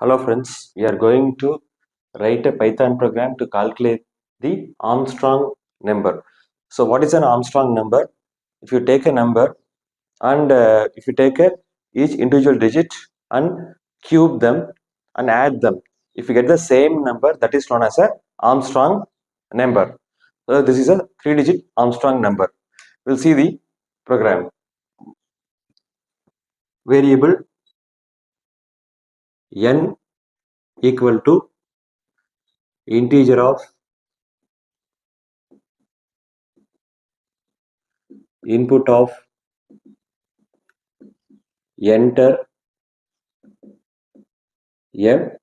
Hello friends, we are going to write a Python program to calculate the Armstrong number. So what is an Armstrong number? If you take a number and if you take each individual digit and cube them and add them, if you get the same number, that is known as a Armstrong number. So this is a 3-digit Armstrong number. We'll see the program. Variable n equal to integer of input of enter a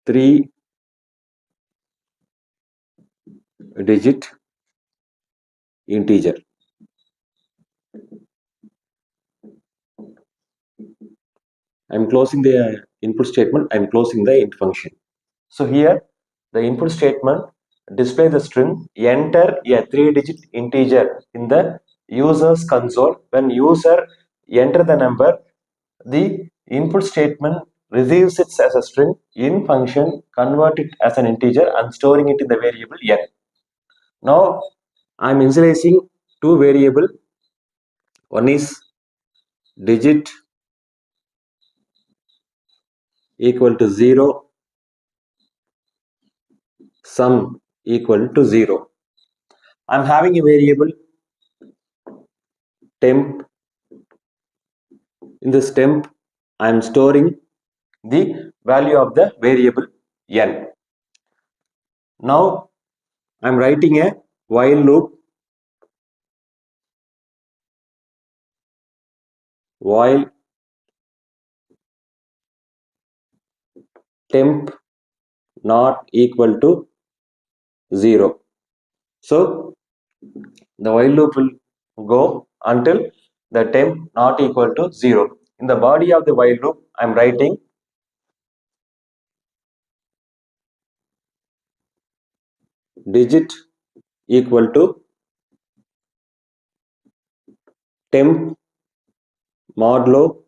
3-digit integer. I'm closing the input statement. I'm closing the int function. So here the input statement display the string enter a 3-digit integer in the user's console. When user enter the number, the input statement receives it as a string in function, convert it as an integer and storing it in the variable n. Now I'm initializing two variable. One is digit equal to 0, sum equal to 0. I'm having a variable temp. In this temp, I'm storing the value of the variable n. Now I'm writing a while loop. While temp not equal to 0. So the while loop will go until the temp not equal to 0. In the body of the while loop, I'm writing digit equal to temp modulo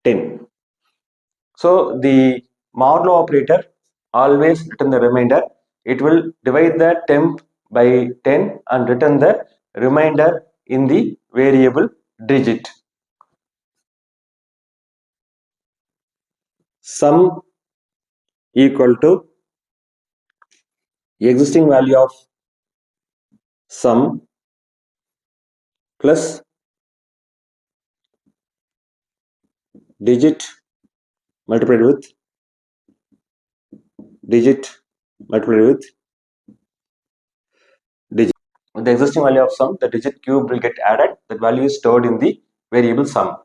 10. So the modulo operator always return the remainder. It will divide the temp by 10 and return the remainder in the variable digit. Sum equal to existing value of sum plus digit multiplied with digit multiplied with digit. With the existing value of sum, the digit cube will get added. That value is stored in the variable sum.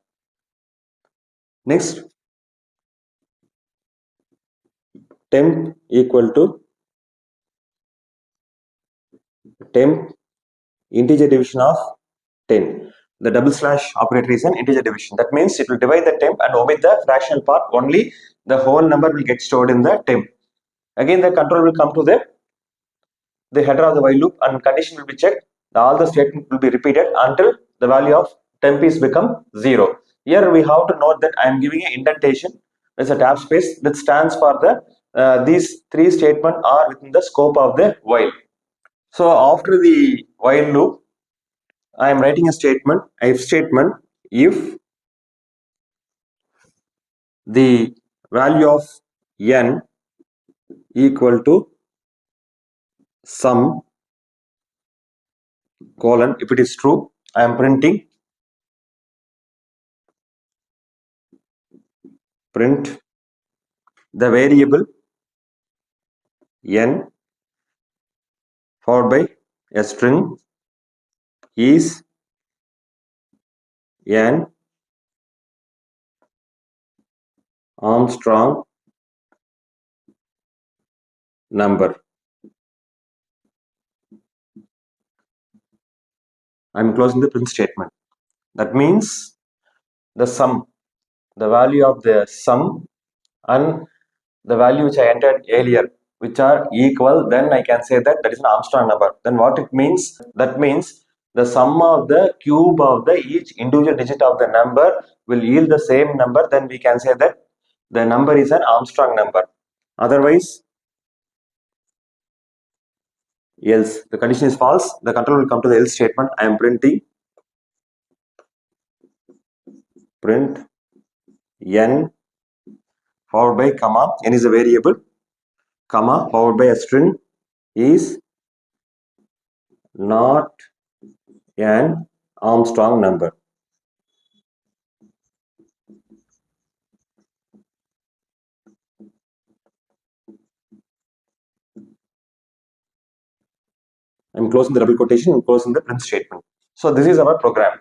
Next, temp equal to temp integer division of 10. The double slash operator is an integer division. That means it will divide the temp and omit the fractional part. Only the whole number will get stored in the temp. Again, the control will come to the header of the while loop and condition will be checked. All the statement will be repeated until the value of temp is become 0. Here we have to note that I am giving an indentation. There's a tab space that stands for the these three statements are within the scope of the while. So after the while loop, I am writing a statement, if statement, if the value of n equal to sum colon, if it is true, I am printing print the variable n followed by a string is an Armstrong number. I am closing the print statement. That means the sum, the value of the sum and the value which I entered earlier, which are equal, then I can say that that is an Armstrong number. Then what it means? That means the sum of the cube of the each individual digit of the number will yield the same number, then we can say that the number is an Armstrong number. Otherwise, else. The condition is false. The control will come to the else statement. I am printing print n followed by comma. N is a variable, comma followed by a string is not an Armstrong number. I'm closing the double quotation and closing the print statement. So this is our program.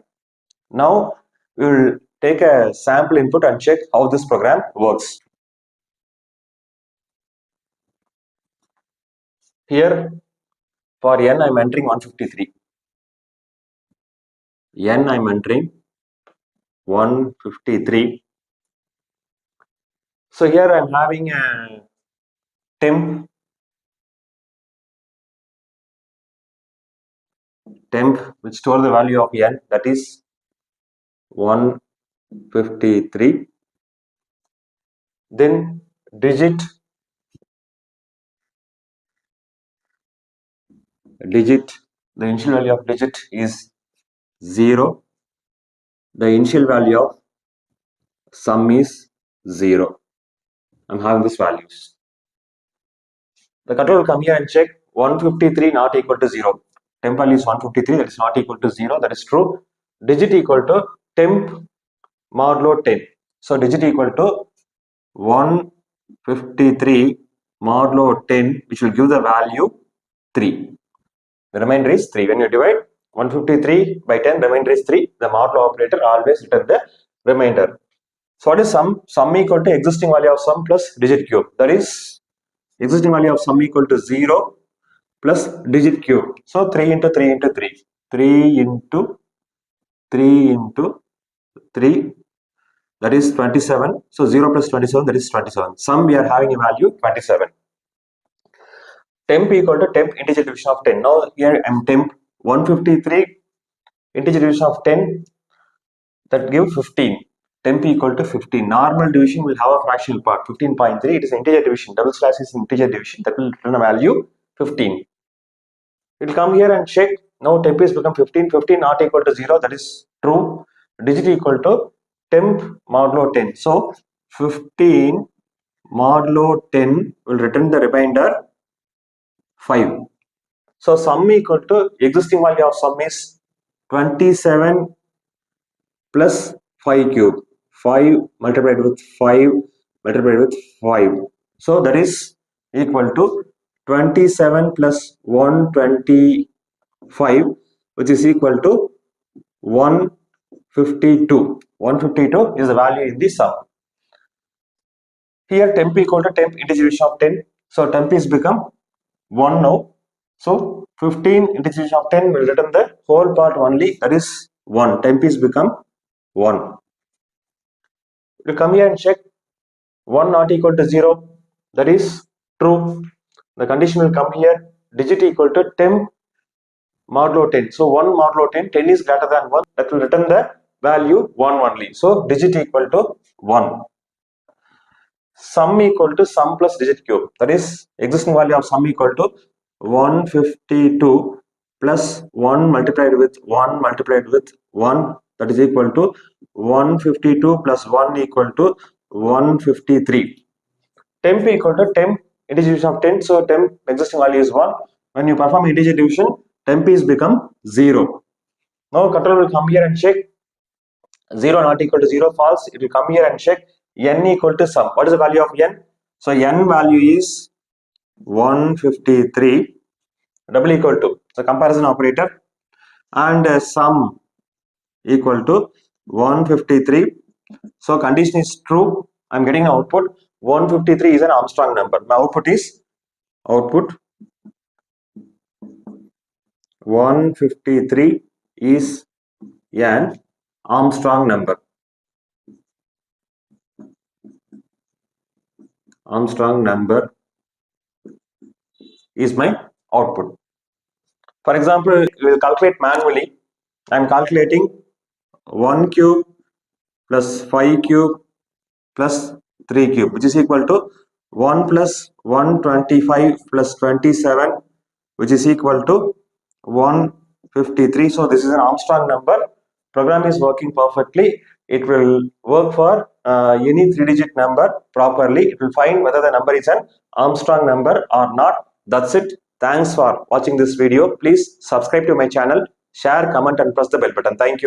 Now we will take a sample input and check how this program works. Here for n I'm entering 153. N I'm entering 153. So here I'm having a temp which store the value of n, that is 153. Then digit the initial value of digit is 0. The initial value of sum is 0. I'm having these values. The control will come here and check 153 not equal to 0. Temp value is 153, that is not equal to 0, that is true. Digit equal to temp modulo 10. So digit equal to 153 modulo 10, which will give the value 3. The remainder is 3. When you divide 153 by 10, remainder is 3. The modulo operator always return the remainder. So what is sum? Sum equal to existing value of sum plus digit cube. That is existing value of sum equal to 0 plus digit cube. So 3 into 3 into 3. 3 into 3 into 3, that is 27. So 0 plus 27, that is 27. Sum we are having a value 27. Temp equal to temp integer division of 10. Now here I am temp 153 integer division of 10, that give 15. Temp equal to 15. Normal division will have a fractional part 15.3. It is integer division. Double slash is integer division, that will return a value 15. It will come here and check. Now temp is become 15. 15 not equal to 0, that is true. Digit equal to temp modulo 10. So 15 modulo 10 will return the remainder 5. So sum equal to existing value of sum is 27 plus 5 cube. 5 multiplied with 5 multiplied with 5. So that is equal to 27 plus 125, which is equal to 152. 152 is the value in the sum. Here temp equal to temp integer division of 10. So temp is become 1 now. So 15 integer division of 10 will return the whole part only, that is 1. Temp is become 1. We come here and check 1 not equal to 0, that is true. The condition will come here, digit equal to temp modulo 10. So 1 modulo 10, 10 is greater than 1, that will return the value 1 only. So digit equal to 1. Sum equal to sum plus digit cube, that is existing value of sum equal to 152 plus 1 multiplied with 1 multiplied with 1, that is equal to 152 plus 1 equal to 153. Temp equal to temp integer division of 10. So temp existing value is 1. When you perform integer division, temp is become 0. Now control will come here and check 0 not equal to 0, false. It will come here and check n equal to sum. What is the value of n? So n value is 153, double equal to the comparison operator, and sum equal to 153. So condition is true. I'm getting an output. 153 is an Armstrong number. My output is 153 is an Armstrong number. Armstrong number is my output. For example, we will calculate manually. I am calculating 1 cube plus 5 cube plus 3 cube, which is equal to 1 plus 125 plus 27, which is equal to 153. So this is an Armstrong number. Program is working perfectly. It will work for any 3-digit number properly. It will find whether the number is an Armstrong number or not. That's it. Thanks for watching this video. Please subscribe to my channel, share, comment and press the bell button. Thank you.